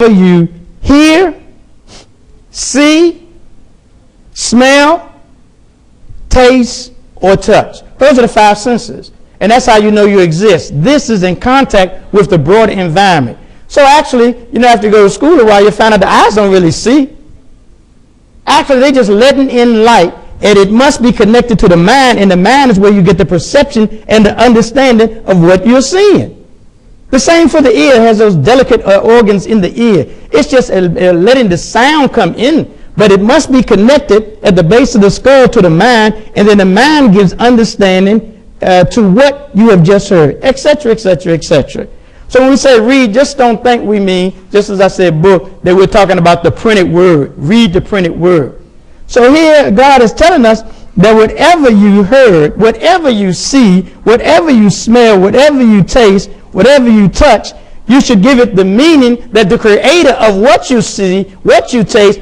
you hear, see, smell, taste, or touch. Those are the five senses. And that's how you know you exist. This is in contact with the broader environment. So actually, you don't have to go to school a while, you find out the eyes don't really see. Actually, they're just letting in light, and it must be connected to the mind, and the mind is where you get the perception and the understanding of what you're seeing. The same for the ear. It has those delicate organs in the ear. It's just letting the sound come in, but it must be connected at the base of the skull to the mind, and then the mind gives understanding to what you have just heard, etc., etc., etc. So when we say read, just don't think we mean, just as I said book, that we're talking about the printed word. Read the printed word. So here God is telling us that whatever you heard, whatever you see, whatever you smell, whatever you taste, whatever you touch, you should give it the meaning that the creator of what you see, what you taste,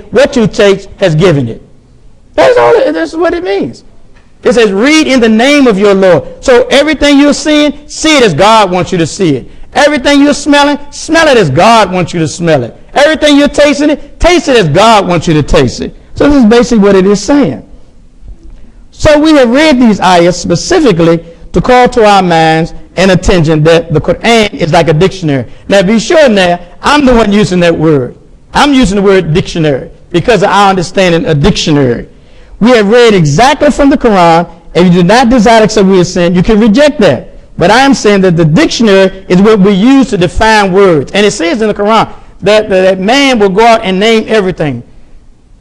has given it. That's what it means. It says, read in the name of your Lord. So everything you're seeing, see it as God wants you to see it. Everything you're smelling, smell it as God wants you to smell it. Everything you're tasting it, taste it as God wants you to taste it. So this is basically what it is saying. So we have read these ayahs specifically to call to our minds and attention that the Quran is like a dictionary. Now be sure now, I'm the one using that word. I'm using the word dictionary because of our understanding a dictionary. We have read exactly from the Quran. If you do not desire to accept what we are saying, you can reject that. But I am saying that the dictionary is what we use to define words. And it says in the Quran that man will go out and name everything.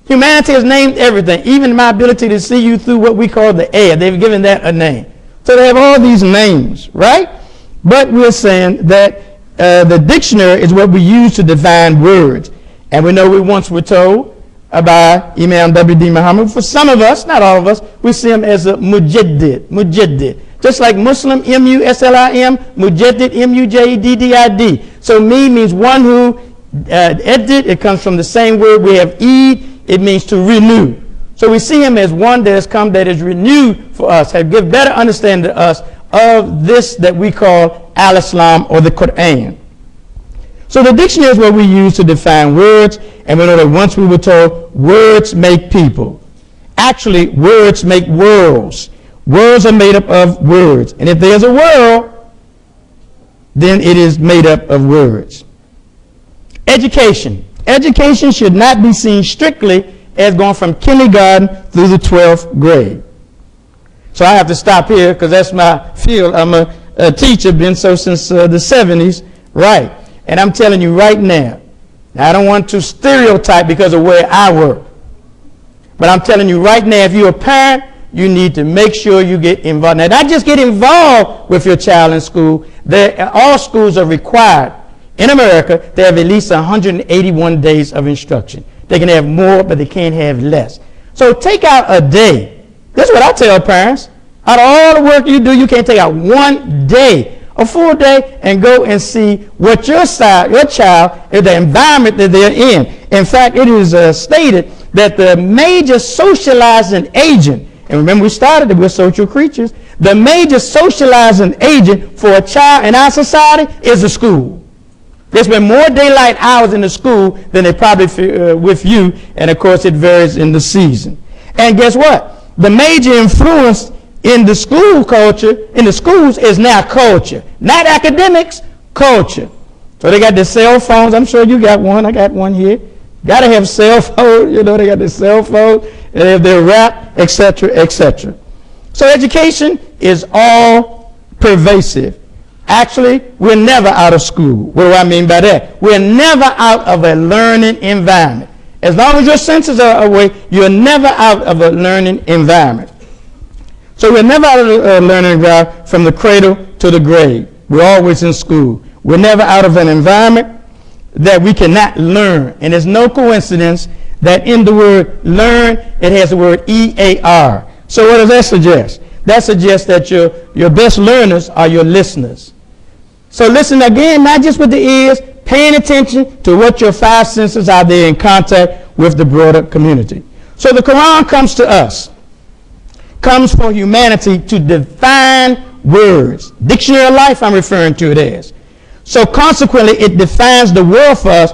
Humanity has named everything, even my ability to see you through what we call the air. They've given that a name. So they have all these names, right? But we're saying that the dictionary is what we use to define words. And we know we once were told by Imam W.D. Muhammad, for some of us, not all of us, we see him as a mujaddid. Just like Muslim, M-U-S-L-I-M, mujaddid, M-U-J-D-D-I-D. So means one who, edded, it comes from the same word. We have Eid, it means to renew. So we see him as one that has come that is renewed for us, have give better understanding to us of this that we call Al-Islam or the Quran. So the dictionary is what we use to define words, and we know that once we were told words make people. Actually, words make worlds. Worlds are made up of words. And if there's a world, then it is made up of words. Education. Education should not be seen strictly as going from kindergarten through the 12th grade. So I have to stop here because that's my field. I'm a teacher, been so since the 70s, right? And I'm telling you right now, I don't want to stereotype because of where I work. But I'm telling you right now, if you're a parent, you need to make sure you get involved. Now, not just get involved with your child in school. All schools are required in America to have at least 181 days of instruction. They can have more, but they can't have less. So take out a day. That's what I tell parents. Out of all the work you do, you can't take out one day, a full day, and go and see what your child, the environment that they're in. In fact, it is stated that the major socializing agent, and remember we started that we're social creatures, the major socializing agent for a child in our society is the school. They spend more daylight hours in the school than they probably with you, and of course it varies in the season. And guess what? The major influence in the school culture, in the schools, is now culture. Not academics, culture. So they got their cell phones. I'm sure you got one. I got one here. Got to have cell phone. You know, they got their cell phone. They have their rap, etc., etc. So education is all pervasive. Actually, we're never out of school. What do I mean by that? We're never out of a learning environment. As long as your senses are awake, you're never out of a learning environment. So we're never out of a learning environment from the cradle to the grave. We're always in school. We're never out of an environment that we cannot learn. And there's no coincidence that in the word learn, it has the word E-A-R. So what does that suggest? That suggests that your best learners are your listeners. So listen again, not just with the ears, paying attention to what your five senses are there in contact with the broader community. So the Quran comes to us, comes for humanity to define words. Dictionary of life I'm referring to it as. So consequently, it defines the world for us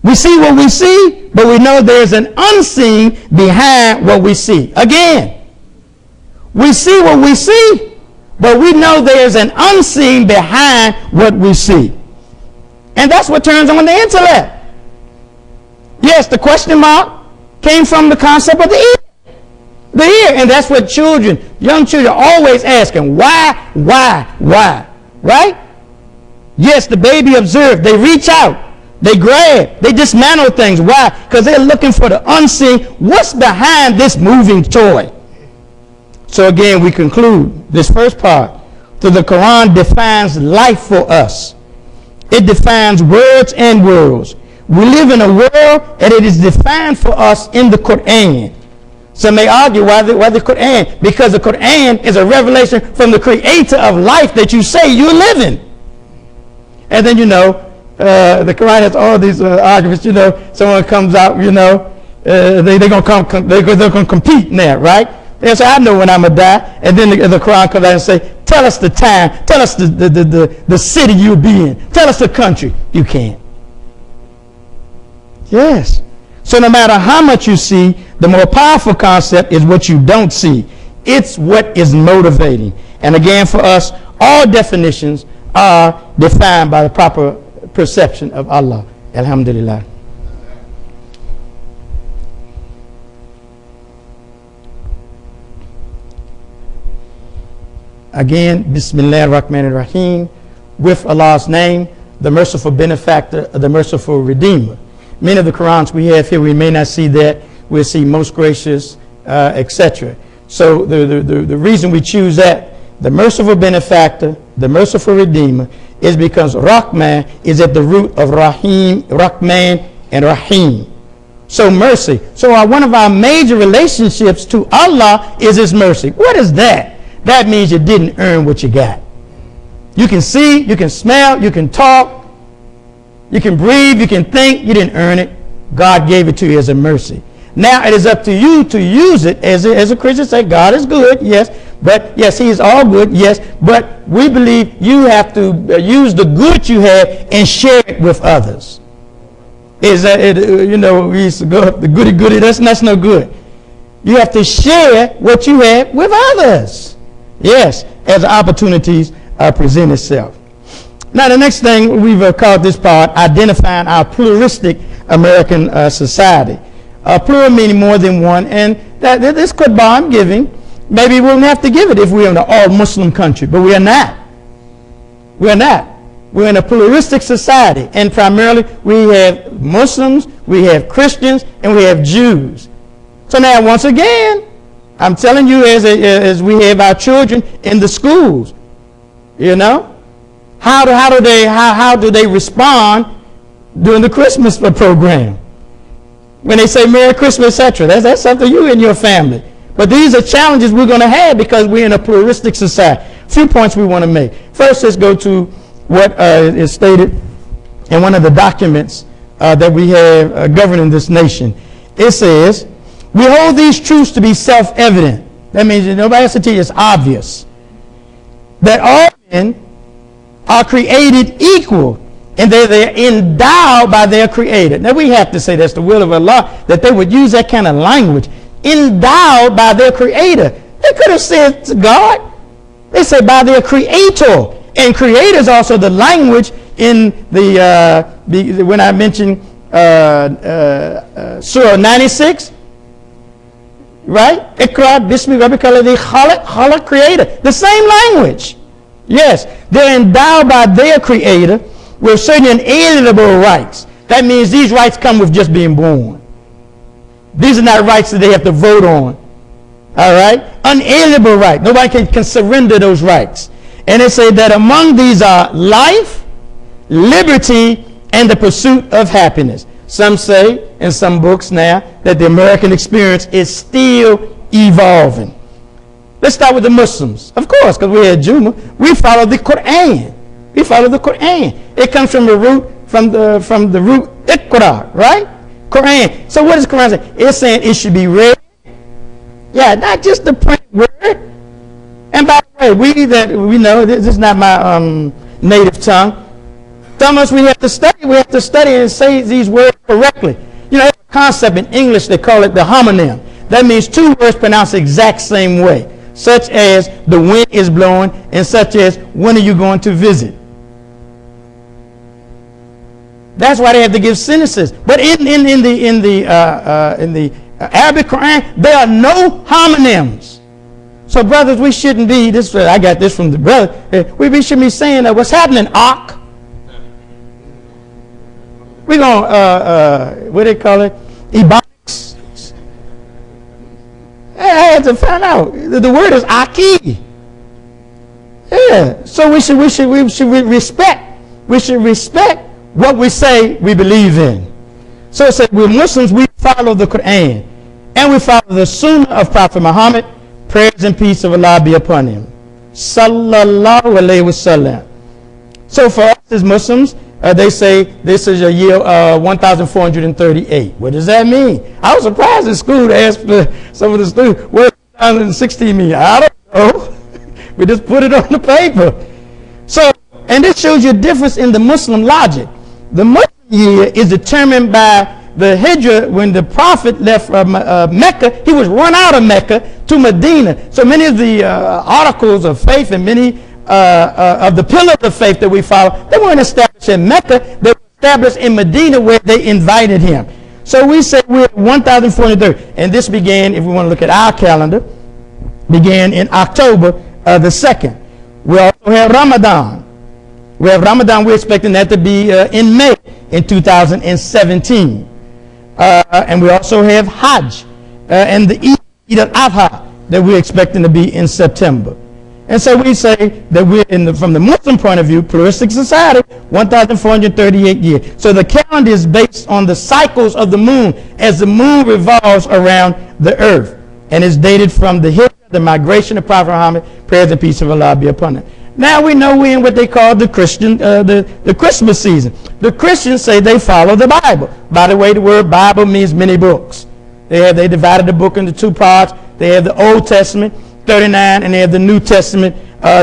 We see what we see, but we know there's an unseen behind what we see. Again, we see what we see, but we know there's an unseen behind what we see. And that's what turns on the intellect. Yes, the question mark came from the concept of the ear. The ear, and that's what children, young children, are always asking, why, right? Yes, the baby observed, they reach out. They grab, they dismantle things. Why? Because they're looking for the unseen. What's behind this moving toy? So again, we conclude this first part. So the Quran defines life for us. It defines words and worlds. We live in a world and it is defined for us in the Quran. Some may argue why the Quran? Because the Quran is a revelation from the creator of life that you say you're living. And then, the Quran has all these arguments. Someone comes out, they're gonna compete in that, right? They say, I know when I'm gonna die. And then the Quran comes out and say, tell us the time, tell us the city you'll be in, tell us the country. You can't. Yes. So no matter how much you see, the more powerful concept is what you don't see. It's what is motivating. And again, for us, all definitions are defined by the proper perception of Allah. Alhamdulillah. Again, Bismillah ar-Rahman ar-Rahim, with Allah's name, the merciful benefactor, the merciful redeemer. Many of the Qurans we have here, we may not see that. We'll see most gracious, etc. So the reason we choose that, the merciful benefactor, the merciful redeemer, is because Rahman is at the root of Rahim, Rahman, and Rahim. So mercy. So one of our major relationships to Allah is His mercy. What is that? That means you didn't earn what you got. You can see, you can smell, you can talk, you can breathe, you can think. You didn't earn it. God gave it to you as a mercy. Now it is up to you to use it as a Christian. Say God is good, yes, but yes, He is all good, yes, but we believe you have to use the good you have and share it with others. Is that we used to go up the goody, that's no good. You have to share what you have with others. Yes, as opportunities present itself. Now the next thing we've called this part, identifying our pluralistic American society. Plural meaning more than one, and this khutbah I'm giving, maybe we wouldn't have to give it if we were in an all-Muslim country, but we are not. We are not. We're in a pluralistic society, and primarily we have Muslims, we have Christians, and we have Jews. So now once again, I'm telling you, as we have our children in the schools, how do they respond during the Christmas program? When they say Merry Christmas, etc. That's up to you and your family. But these are challenges we're going to have because we're in a pluralistic society. A few points we want to make. First, let's go to what is stated in one of the documents that we have governing this nation. It says, we hold these truths to be self-evident. That means that nobody has to tell you it's obvious. That all men are created equal and they're endowed by their creator. Now we have to say that's the will of Allah, that they would use that kind of language. Endowed by their creator. They could have said to God. They say by their creator. And creator is also the language in the when I mentioned Surah 96. Right? Ikra bismi rabbika alladhi khalaq, creator. The same language. Yes, they're endowed by their creator with certain inalienable rights. That means these rights come with just being born. These are not rights that they have to vote on. All right? Unalienable right. Nobody can surrender those rights. And they say that among these are life, liberty, and the pursuit of happiness. Some say in some books now that the American experience is still evolving. Let's start with the Muslims. Of course, because we're at Jumah, we follow the Quran. We follow the Quran. It comes from the root Iqra, right? Quran. So what does Quran say? It's saying it should be read. Yeah, not just the print word. And by the way, we know this is not my native tongue. Some of us, we have to study and say these words correctly. You know, there's a concept in English, they call it the homonym. That means two words pronounced the exact same way, such as the wind is blowing and such as when are you going to visit. That's why they have to give sentences. But in the Arabic Quran, there are no homonyms. So brothers, we shouldn't be, I got this from the brother, we shouldn't be saying what's happening, Ak. We're going to, what do they call it? Ebonics. I had to find out. The word is Aki. Yeah. So we should respect what we say we believe in. So it said, we're Muslims, we follow the Quran. And we follow the Sunnah of Prophet Muhammad. Prayers and peace of Allah be upon him. Sallallahu alayhi wa sallam. So for us as Muslims, they say this is a year 1438. What does that mean? I was surprised in school to ask some of the students, what does 2016 mean? I don't know. We just put it on the paper. So, and this shows you a difference in the Muslim logic. The Muslim year is determined by the Hijrah. When the Prophet left Mecca, he was run out of Mecca to Medina. So many of the articles of faith and many of the pillars of faith that we follow, they weren't established in Mecca. They were established in Medina where they invited him. So we say we're 1430. And this began, if we want to look at our calendar, began in October the 2nd. We also have Ramadan. We have Ramadan, we're expecting that to be in May in 2017. And we also have Hajj and the Eid al-Adha that we're expecting to be in September. And so we say that we're from the Muslim point of view, pluralistic society, 1438 years. So the calendar is based on the cycles of the moon as the moon revolves around the earth. And is dated from the hijrah, the migration of Prophet Muhammad, prayers and peace of Allah be upon him. Now we know we're in what they call the Christmas season. The Christians say they follow the Bible. By the way, the word Bible means many books. They divided the book into two parts. They have the Old Testament, 39, and they have the New Testament,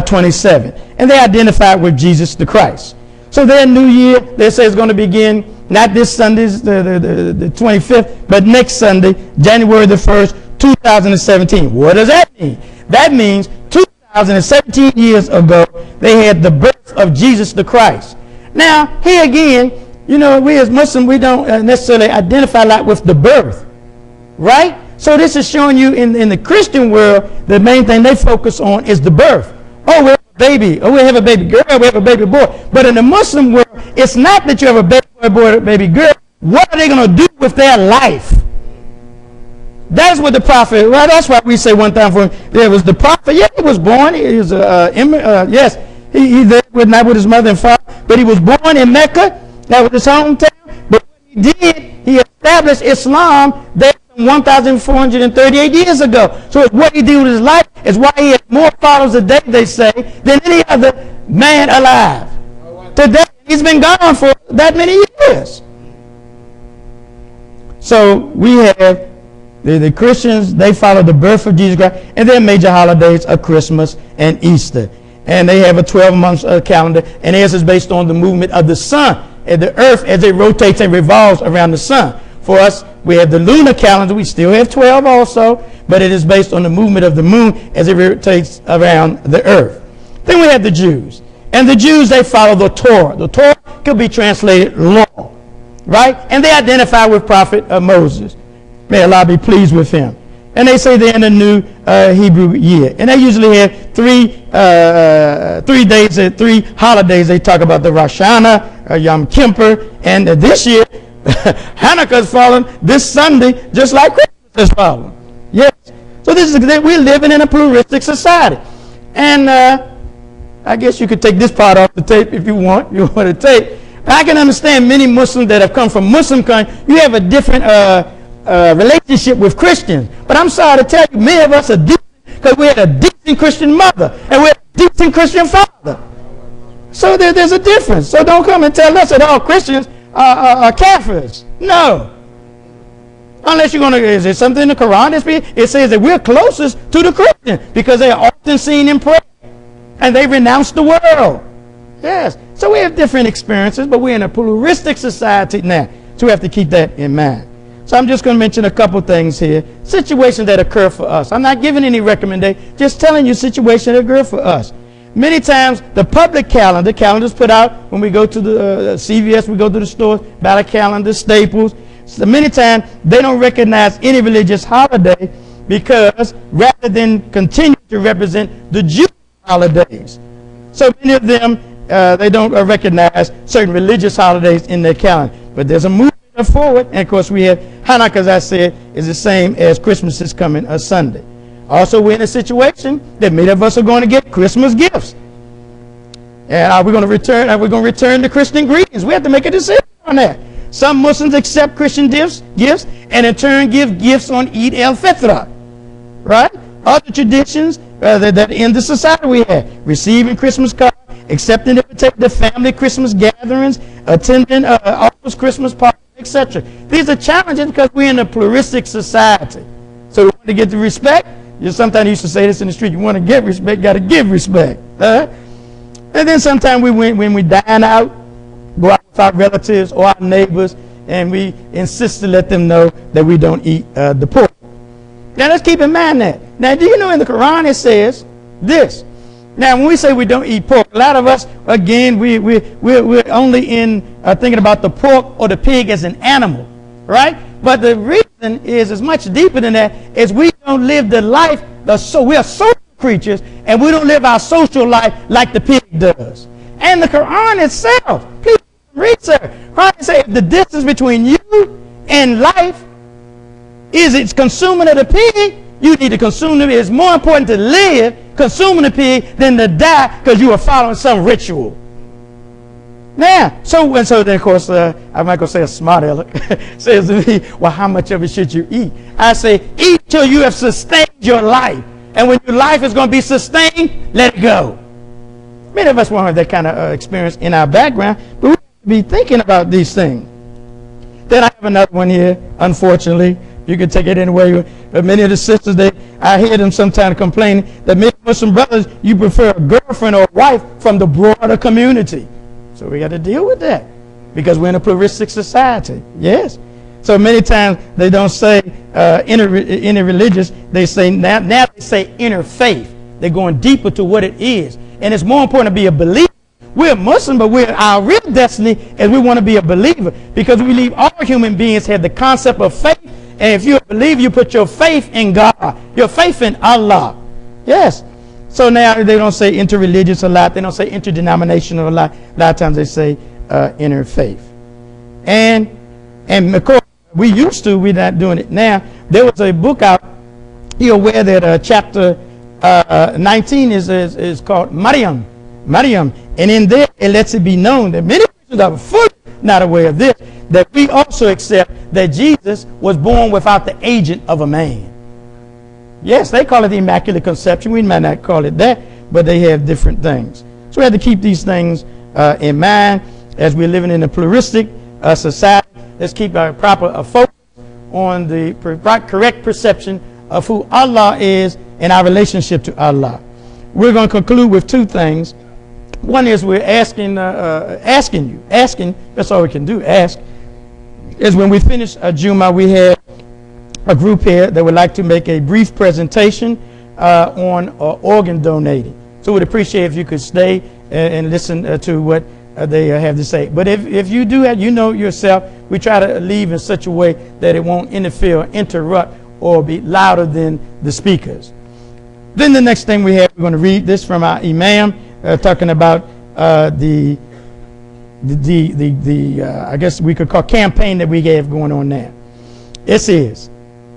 27. And they identify with Jesus the Christ. So their new year, they say, is going to begin not this Sunday, the 25th, but next Sunday, January the 1st, 2017. What does that mean? That means 2017 years ago, they had the birth of Jesus the Christ. Now, here again, you know, we as Muslims, we don't necessarily identify a lot with the birth, right? So this is showing you in the Christian world, the main thing they focus on is the birth. Oh, we have a baby. Oh, we have a baby girl. We have a baby boy. But in the Muslim world, it's not that you have a baby boy, baby girl. What are they going to do with their life? That's what the prophet, well, that's why we say one time for him, there was the prophet, yeah, he was born, he was, yes, he was not with his mother and father, but he was born in Mecca, that was his hometown, but what he did, he established Islam there 1,438 years ago. So it's what he did with his life, is why he has more followers today, they say, than any other man alive. Today, he's been gone for that many years. So we have the Christians, they follow the birth of Jesus Christ, and their major holidays are Christmas and Easter. And they have a 12-month calendar, and theirs is based on the movement of the sun and the earth as it rotates and revolves around the sun. For us, we have the lunar calendar. We still have 12 also, but it is based on the movement of the moon as it rotates around the earth. Then we have the Jews. And the Jews, they follow the Torah. The Torah could be translated law, right? And they identify with Prophet Moses. May Allah be pleased with him. And they say they're in a new Hebrew year. And they usually have three holidays. They talk about the Rosh Hashanah, Yom Kippur, and this year, Hanukkah is falling this Sunday, just like Christmas is falling. Yes. So this is, we're living in a pluralistic society. And I guess you could take this part off the tape if you want. You want to tape. I can understand many Muslims that have come from Muslim countries. You have a different relationship with Christians. But I'm sorry to tell you, many of us are decent because we had a decent Christian mother and we had a decent Christian father. So there's a difference. So don't come and tell us that all Christians are Kafirs. No. Unless you're going to, is there something in the Quran that it says that we're closest to the Christians because they are often seen in prayer and they renounce the world. Yes. So we have different experiences, but we're in a pluralistic society now. So we have to keep that in mind. So I'm just going to mention a couple things here. Situations that occur for us. I'm not giving any recommendation, just telling you situations that occur for us. Many times the public calendars put out when we go to the CVS, we go to the stores, buy the calendar, Staples. So many times they don't recognize any religious holiday because rather than continue to represent the Jewish holidays. So many of them, they don't recognize certain religious holidays in their calendar. But there's a movement forward, and of course we have Hanukkah, as I said, is the same as Christmas is coming a Sunday. Also, we're in a situation that many of us are going to get Christmas gifts. And are we going to return the Christian greetings? We have to make a decision on that. Some Muslims accept Christian gifts, and in turn give gifts on Eid al-Fitr. Right? Other traditions that in the society we have, receiving Christmas cards, accepting the family Christmas gatherings, attending office Christmas parties, etc. These are challenges because we're in a pluralistic society. So we want to get the respect. Sometimes used to say this in the street, you want to get respect, got to give respect. And then sometimes when we dine out, go out with our relatives or our neighbors, and we insist to let them know that we don't eat the pork. Now let's keep in mind that. Now do you know in the Quran it says this? Now when we say we don't eat pork, a lot of us, again, we're only in thinking about the pork or the pig as an animal, right? But the reason is much deeper than that, is we don't live the life, so we are social creatures, and we don't live our social life like the pig does. And the Quran itself, please read, sir. Quran says the distance between you and life is its consuming of the pig. You need to consume the pig. It's more important to live consuming the pig than to die because you are following some ritual. Now, so then of course, I'm not going to say a smart aleck says to me, well, how much of it should you eat? I say, eat till you have sustained your life. And when your life is going to be sustained, let it go. Many of us won't have that kind of experience in our background, but we have to be thinking about these things. Then I have another one here, unfortunately. You can take it anyway. But many of the sisters, I hear them sometimes complaining that many Muslim brothers, you prefer a girlfriend or a wife from the broader community. So we got to deal with that because we're in a pluralistic society. Yes. So many times they don't say interreligious. They say now they say interfaith. They're going deeper to what it is. And it's more important to be a believer. We're Muslim, but our real destiny is we want to be a believer because we believe all human beings have the concept of faith. And if you're a believer, you put your faith in God, your faith in Allah. Yes. So now they don't say interreligious a lot. They don't say interdenominational a lot. A lot of times they say interfaith. And of course, we're not doing it now. There was a book out. You're aware that chapter 19 is called Maryam. And in there, it lets it be known that many Christians are fully not aware of this, that we also accept that Jesus was born without the agent of a man. Yes, they call it the Immaculate Conception. We might not call it that, but they have different things. So we have to keep these things in mind as we're living in a pluralistic society. Let's keep our proper focus on the correct perception of who Allah is and our relationship to Allah. We're going to conclude with two things. One is we're asking, that's all we can do, ask, is when we finish Jumah, we have a group here that would like to make a brief presentation on organ donating. So we'd appreciate if you could stay and listen to what they have to say. But if you do have, you know yourself, we try to leave in such a way that it won't interfere, interrupt, or be louder than the speakers. Then the next thing we have, we're going to read this from our Imam, talking about the I guess we could call campaign that we have going on now. It says,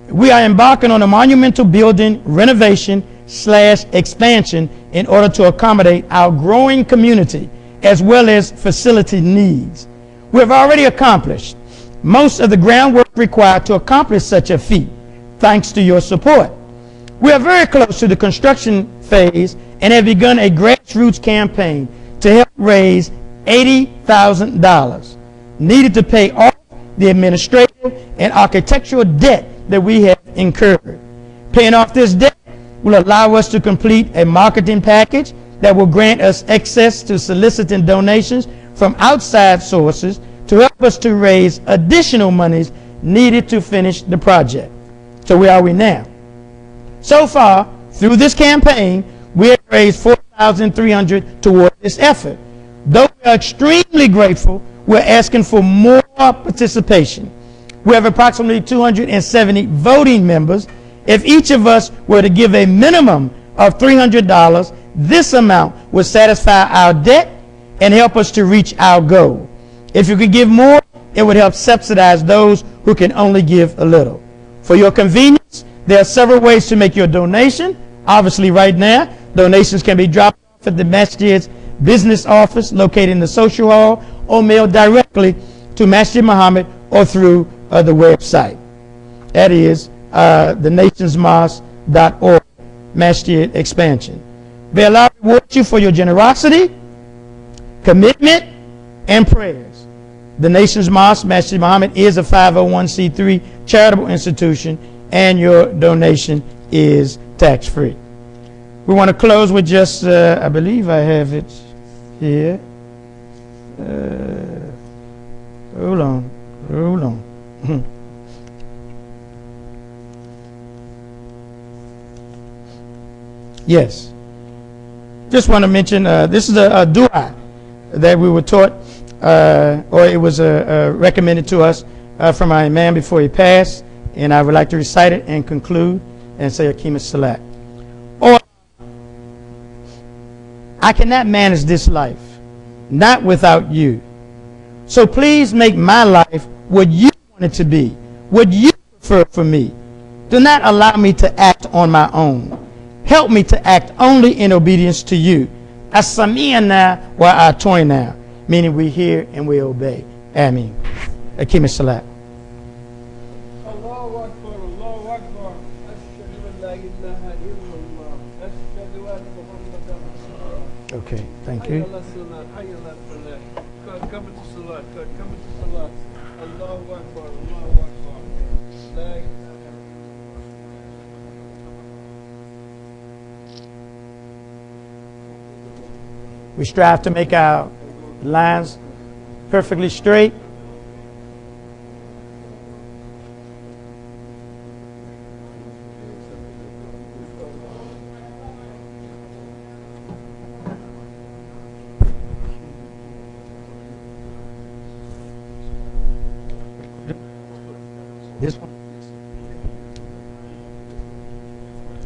we are embarking on a monumental building renovation / expansion in order to accommodate our growing community as well as facility needs. We have already accomplished most of the groundwork required to accomplish such a feat, thanks to your support. We are very close to the construction phase and have begun a grassroots campaign to help raise $80,000 needed to pay off the administrative and architectural debt that we have incurred. Paying off this debt will allow us to complete a marketing package that will grant us access to soliciting donations from outside sources to help us to raise additional monies needed to finish the project. So where are we now? So far, through this campaign, we have raised $4,300 toward this effort. Though we are extremely grateful, we're asking for more participation. We have approximately 270 voting members. If each of us were to give a minimum of $300, this amount would satisfy our debt and help us to reach our goal. If you could give more, it would help subsidize those who can only give a little. For your convenience, there are several ways to make your donation. Obviously, right now, donations can be dropped off at the Masjid's business office located in the social hall or mailed directly to Masjid Muhammad or through the website. That is thenationsmosque.org, Masjid expansion. May Allah reward you for your generosity, commitment, and prayers. The Nations Mosque, Masjid Muhammad, is a 501c3 charitable institution, and your donation is tax-free. We want to close with just, I believe I have it here. Hold on. Yes. Just want to mention, this is a dua that we were taught, or it was recommended to us from our imam before he passed, and I would like to recite it and conclude and say Akim as-Salat. Or, I cannot manage this life, not without you. So please make my life what you want it to be, what you prefer for me. Do not allow me to act on my own. Help me to act only in obedience to you. As-sami'na wa atoina, meaning we hear and we obey. Ameen. Akim as-Salat. Allahu Akbar, Allahu Akbar. Ashhadu an la ilaha illallah. Ashhadu anna Muhammadan Rasulullah. Okay, thank you. Hayya ala salat, hayya ala falah. Come to salat, come to salat. Allahu Akbar, Allahu Akbar. La ilaha illallah. We strive to make our lines perfectly straight. This one?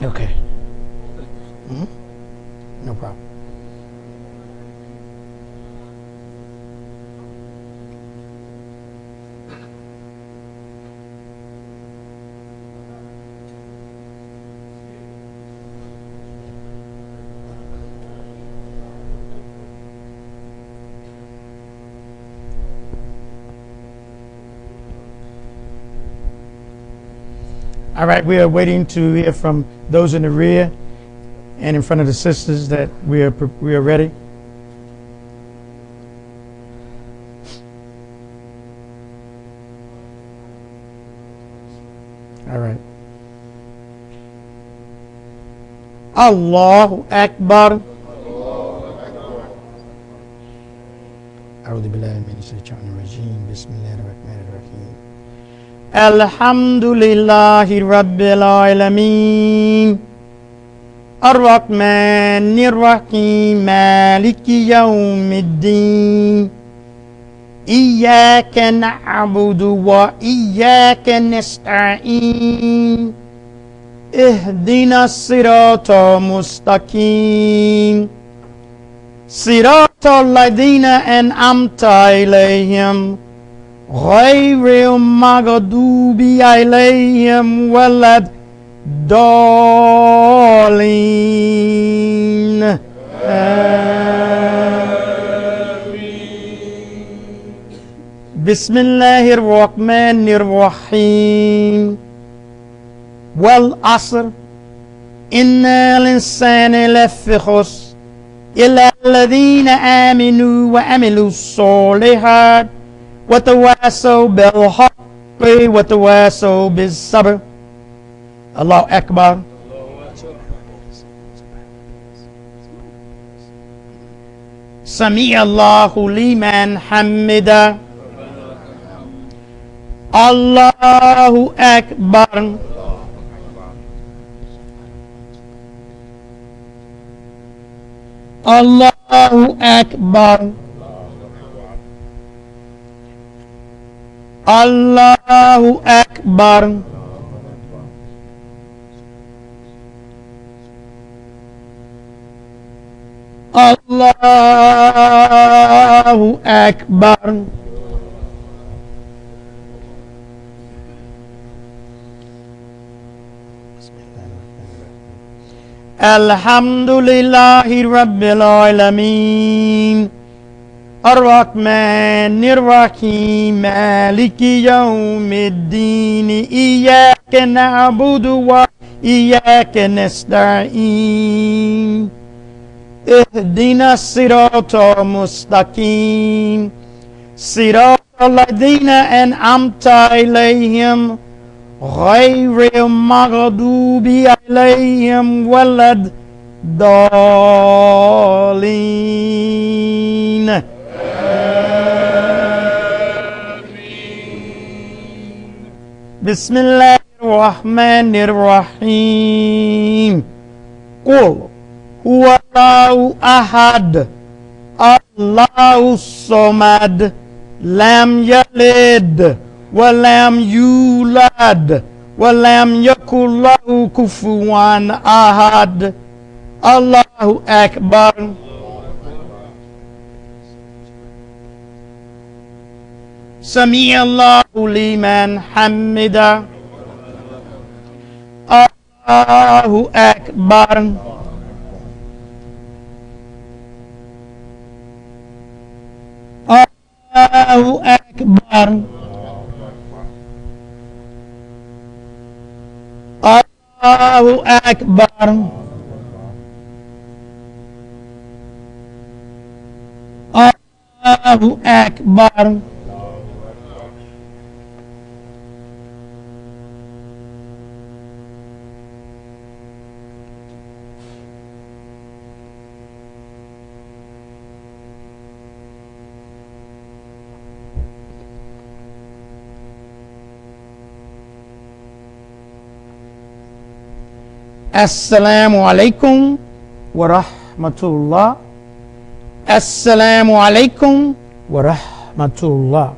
Okay. No problem. All right, we are waiting to hear from those in the rear and in front of the sisters that we are ready. All right. Allahu Akbar. أعوذ بالله من الشيطان الرجيم بسم الله الرحمن الرحيم الحمد لله رب العالمين الرحمن الرحيم مالك يوم الدين إياك نعبد وإياك نستعين اهدنا الصراط المستقيم صراط الذين أنعمت عليهم غير المغضوب عليهم ولا الضالين بسم الله الرحمن الرحيم والعصر إن الإنسان لفي خسر إلا الذين آمنوا وعملوا الصالحات وتواصوا بالحق وتواصوا بالصبر. الله أكبر. سمع الله لمن حمده الله أكبر الله أكبر الله أكبر الله أكبر الحمد لله رب العالمين الرحمن الرحيم مالك يوم الدين إياك نعبد وإياك نستعين اهدنا الصراط المستقيم صراط الذين أنعمت عليهم غير المغضوب عليهم ولا الضالين بسم الله الرحمن الرحيم قل هو الله أحد الله الصمد لم يلد ولم يولد ولم يكن له كفوا أحد الله أكبر سمع الله لمن حمده الله أكبر الله أكبر الله أكبر الله أكبر السلام عليكم ورحمة الله السلام عليكم ورحمة الله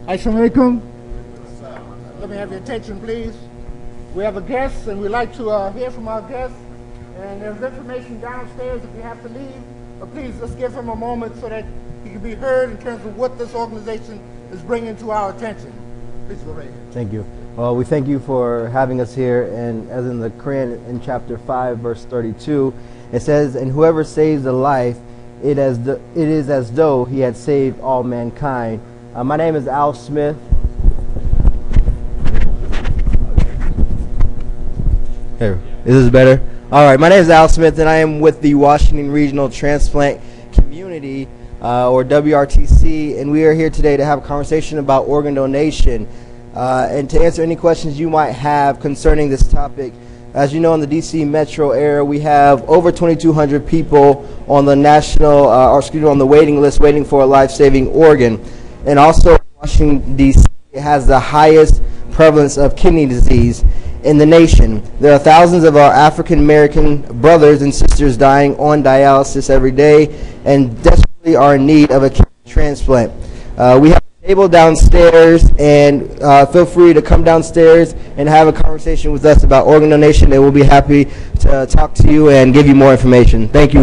Assalamu alaikum. Let me have your attention, please. We have a guest, and we'd like to hear from our guest. And there's information downstairs if you have to leave. But please, let's give him a moment so that he can be heard in terms of what this organization is bringing to our attention. Please go right ahead. Thank you. Well, we thank you for having us here. And as in the Quran, in chapter 5, verse 32, it says, "And whoever saves a life, it is as though he had saved all mankind." My name is Al Smith. Here, is this better? All right, my name is Al Smith, and I am with the Washington Regional Transplant Community, or WRTC, and we are here today to have a conversation about organ donation and to answer any questions you might have concerning this topic. As you know, in the DC metro area, we have over 2,200 people on the on the waiting list waiting for a life-saving organ. And also, Washington, D.C. has the highest prevalence of kidney disease in the nation. There are thousands of our African-American brothers and sisters dying on dialysis every day and desperately are in need of a kidney transplant. We have a table downstairs, and feel free to come downstairs and have a conversation with us about organ donation, and we'll be happy to talk to you and give you more information. Thank you.